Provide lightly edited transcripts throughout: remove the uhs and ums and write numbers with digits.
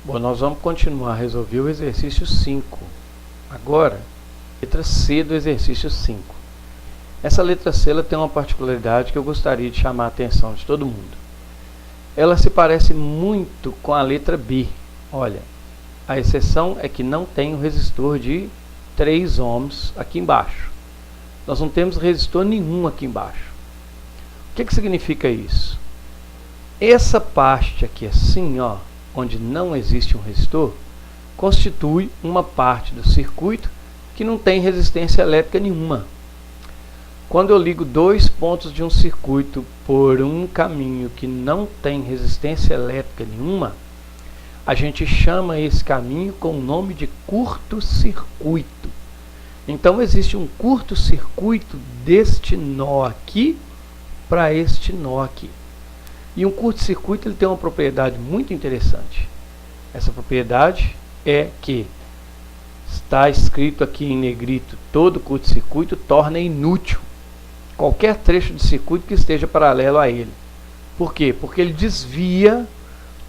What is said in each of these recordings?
Bom, nós vamos continuar a resolver o exercício 5. Agora, letra C do exercício 5. Essa letra C ela tem uma particularidade que eu gostaria de chamar a atenção de todo mundo. Ela se parece muito com a letra B. Olha, a exceção é que não tem o resistor de 3 ohms aqui embaixo. Nós não temos resistor nenhum aqui embaixo. O que significa isso? Essa parte aqui assim, ó, onde não existe um resistor, constitui uma parte do circuito que não tem resistência elétrica nenhuma. Quando eu ligo dois pontos de um circuito por um caminho que não tem resistência elétrica nenhuma, a gente chama esse caminho com o nome de curto-circuito. Então existe um curto-circuito deste nó aqui para este nó aqui. E um curto-circuito ele tem uma propriedade muito interessante. Essa propriedade é que está escrito aqui em negrito: todo curto-circuito torna inútil qualquer trecho de circuito que esteja paralelo a ele. Por quê? Porque ele desvia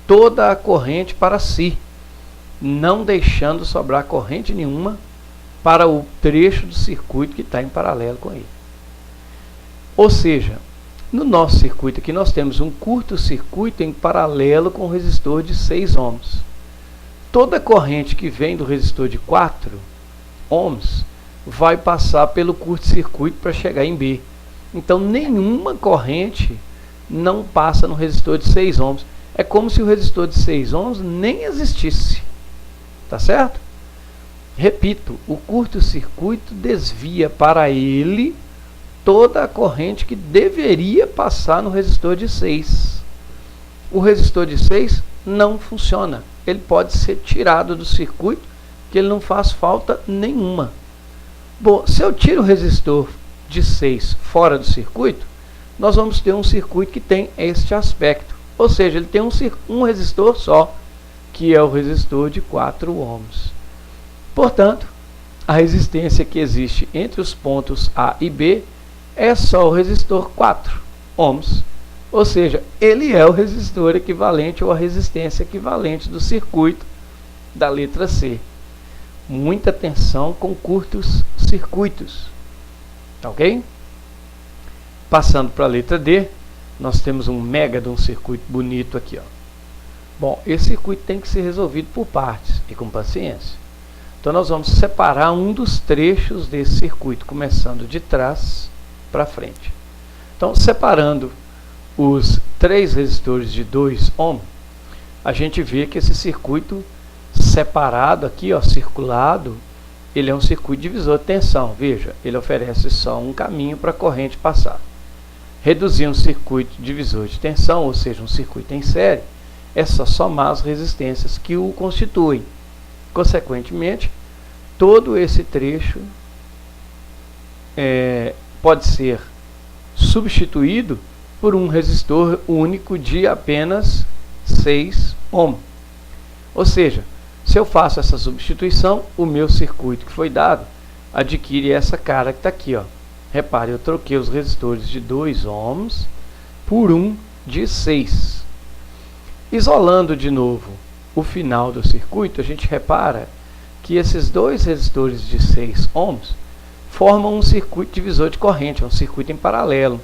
toda a corrente para si, não deixando sobrar corrente nenhuma para o trecho do circuito que está em paralelo com ele. Ou seja, no nosso circuito aqui nós temos um curto-circuito em paralelo com o resistor de 6 ohms. Toda corrente que vem do resistor de 4 ohms vai passar pelo curto-circuito para chegar em B. Então nenhuma corrente não passa no resistor de 6 ohms. É como se o resistor de 6 ohms nem existisse. Tá certo? Repito, o curto-circuito desvia para ele toda a corrente que deveria passar no resistor de 6. O resistor de 6 não funciona. Ele pode ser tirado do circuito, que ele não faz falta nenhuma. Bom, se eu tiro o resistor de 6 fora do circuito, nós vamos ter um circuito que tem este aspecto. Ou seja, ele tem um resistor só, que é o resistor de 4 ohms. Portanto, a resistência que existe entre os pontos A e B é só o resistor 4 ohms, ou seja, ele é o resistor equivalente ou a resistência equivalente do circuito da letra C. Muita atenção com curtos circuitos, ok? Passando para a letra D, nós temos um mega de um circuito bonito aqui, ó. Bom, esse circuito tem que ser resolvido por partes e com paciência. Então nós vamos separar um dos trechos desse circuito, começando de trás para frente. Então, separando os 3 resistores de 2 ohm, a gente vê que esse circuito separado aqui, ó, circulado, ele é um circuito divisor de tensão. Veja, ele oferece só um caminho para a corrente passar. Reduzir um circuito divisor de tensão, ou seja, um circuito em série, é só somar as resistências que o constituem. Consequentemente, todo esse trecho pode ser substituído por um resistor único de apenas 6 ohm. Ou seja, se eu faço essa substituição, o meu circuito que foi dado adquire essa cara que está aqui, ó. Repare, eu troquei os resistores de 2 ohms por um de 6. Isolando de novo o final do circuito, a gente repara que esses dois resistores de 6 ohms formam um circuito divisor de corrente, um circuito em paralelo.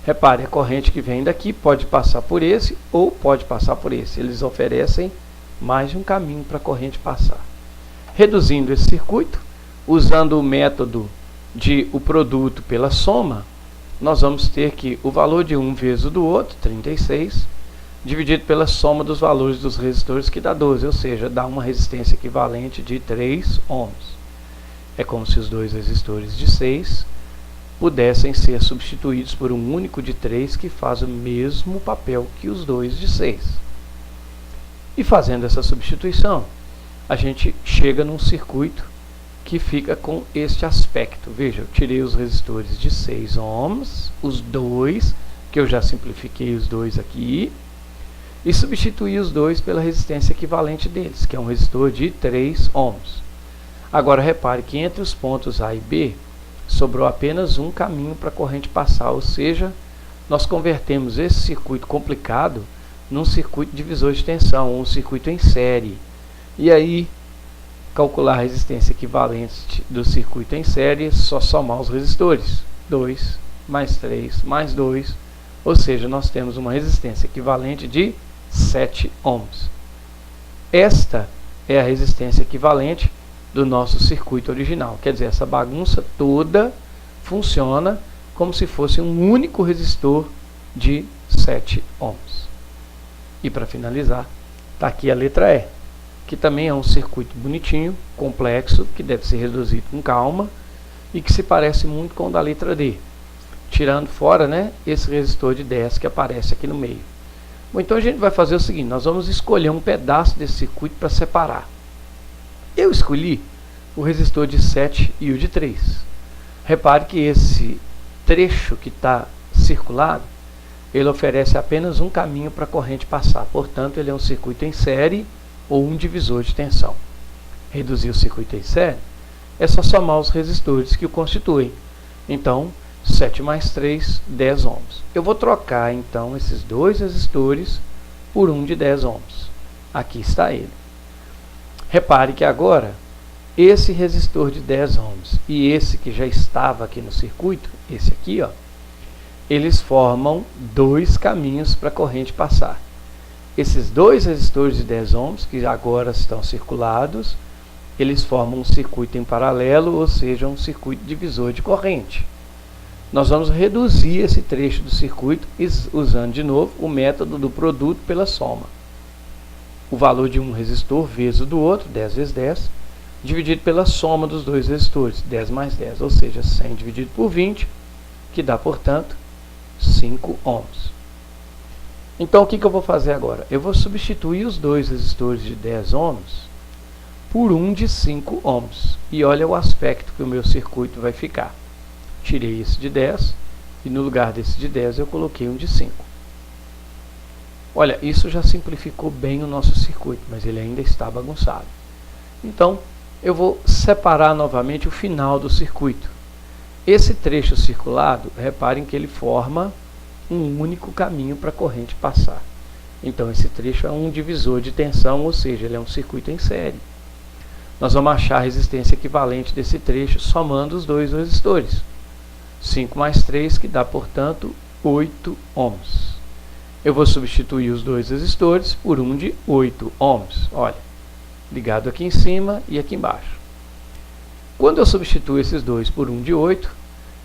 Repare, a corrente que vem daqui pode passar por esse ou pode passar por esse. Eles oferecem mais de um caminho para a corrente passar. Reduzindo esse circuito, usando o método de o produto pela soma, nós vamos ter que o valor de um vezes o do outro, 36, dividido pela soma dos valores dos resistores, que dá 12, ou seja, dá uma resistência equivalente de 3 ohms. É como se os dois resistores de 6 pudessem ser substituídos por um único de 3 que faz o mesmo papel que os dois de 6. E fazendo essa substituição, a gente chega num circuito que fica com este aspecto. Veja, eu tirei os resistores de 6 ohms, os dois, que eu já simplifiquei os dois aqui, e substituí os dois pela resistência equivalente deles, que é um resistor de 3 ohms. Agora repare que entre os pontos A e B sobrou apenas um caminho para a corrente passar, ou seja, nós convertemos esse circuito complicado num circuito divisor de tensão, ou um circuito em série. E aí, calcular a resistência equivalente do circuito em série é só somar os resistores. 2 mais 3 mais 2, ou seja, nós temos uma resistência equivalente de 7 ohms. Esta é a resistência equivalente do nosso circuito original. Quer dizer, essa bagunça toda funciona como se fosse um único resistor de 7 ohms. E para finalizar, está aqui a letra E, que também é um circuito bonitinho, complexo, que deve ser reduzido com calma e que se parece muito com o da letra D, tirando fora, né, esse resistor de 10 que aparece aqui no meio. Bom, então a gente vai fazer o seguinte, nós vamos escolher um pedaço desse circuito para separar. Eu escolhi o resistor de 7 e o de 3. Repare que esse trecho que está circulado, ele oferece apenas um caminho para a corrente passar. Portanto, ele é um circuito em série ou um divisor de tensão. Reduzir o circuito em série é só somar os resistores que o constituem. Então, 7 mais 3, 10 ohms. Eu vou trocar, então, esses dois resistores por um de 10 ohms. Aqui está ele. Repare que agora, esse resistor de 10 ohms e esse que já estava aqui no circuito, esse aqui, ó, eles formam dois caminhos para a corrente passar. Esses dois resistores de 10 ohms, que agora estão circulados, eles formam um circuito em paralelo, ou seja, um circuito divisor de corrente. Nós vamos reduzir esse trecho do circuito usando de novo o método do produto pela soma. O valor de um resistor vezes o do outro, 10 vezes 10, dividido pela soma dos dois resistores, 10 mais 10, ou seja, 100 dividido por 20, que dá, portanto, 5 ohms. Então, o que eu vou fazer agora? Eu vou substituir os dois resistores de 10 ohms por um de 5 ohms. E olha o aspecto que o meu circuito vai ficar. Tirei esse de 10 e no lugar desse de 10 eu coloquei um de 5. Olha, isso já simplificou bem o nosso circuito, mas ele ainda está bagunçado. Então, eu vou separar novamente o final do circuito. Esse trecho circulado, reparem que ele forma um único caminho para a corrente passar. Então, esse trecho é um divisor de tensão, ou seja, ele é um circuito em série. Nós vamos achar a resistência equivalente desse trecho somando os dois resistores. 5 mais 3, que dá, portanto, 8 ohms. Eu vou substituir os dois resistores por um de 8 ohms. Olha, ligado aqui em cima e aqui embaixo. Quando eu substituo esses dois por um de 8,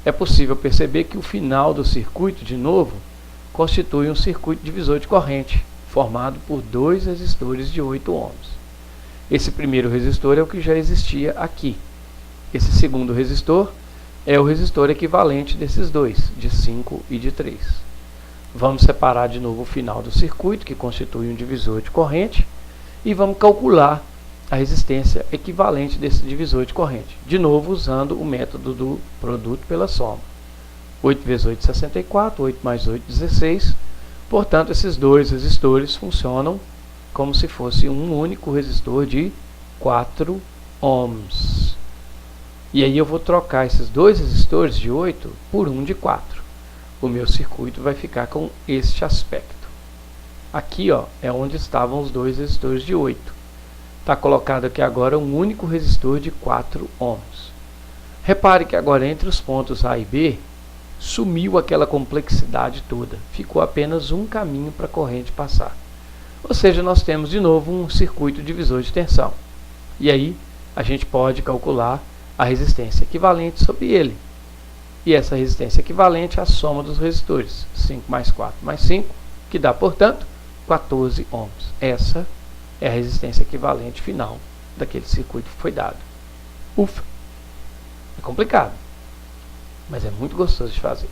é possível perceber que o final do circuito, de novo, constitui um circuito divisor de corrente, formado por dois resistores de 8 ohms. Esse primeiro resistor é o que já existia aqui. Esse segundo resistor é o resistor equivalente desses dois, de 5 e de 3. Vamos separar de novo o final do circuito, que constitui um divisor de corrente, e vamos calcular a resistência equivalente desse divisor de corrente. De novo, usando o método do produto pela soma. 8 vezes 8, 64, 8 mais 8, 16. Portanto, esses dois resistores funcionam como se fosse um único resistor de 4 ohms. E aí eu vou trocar esses dois resistores de 8 por um de 4. O meu circuito vai ficar com este aspecto. Aqui, ó, é onde estavam os dois resistores de 8. Está colocado aqui agora um único resistor de 4 ohms. Repare que agora entre os pontos A e B, sumiu aquela complexidade toda. Ficou apenas um caminho para a corrente passar. Ou seja, nós temos de novo um circuito divisor de tensão. E aí, a gente pode calcular a resistência equivalente sobre ele. E essa resistência equivalente é a soma dos resistores. 5 mais 4 mais 5, que dá, portanto, 14 ohms. Essa é a resistência equivalente final daquele circuito que foi dado. Ufa! É complicado, mas é muito gostoso de fazer.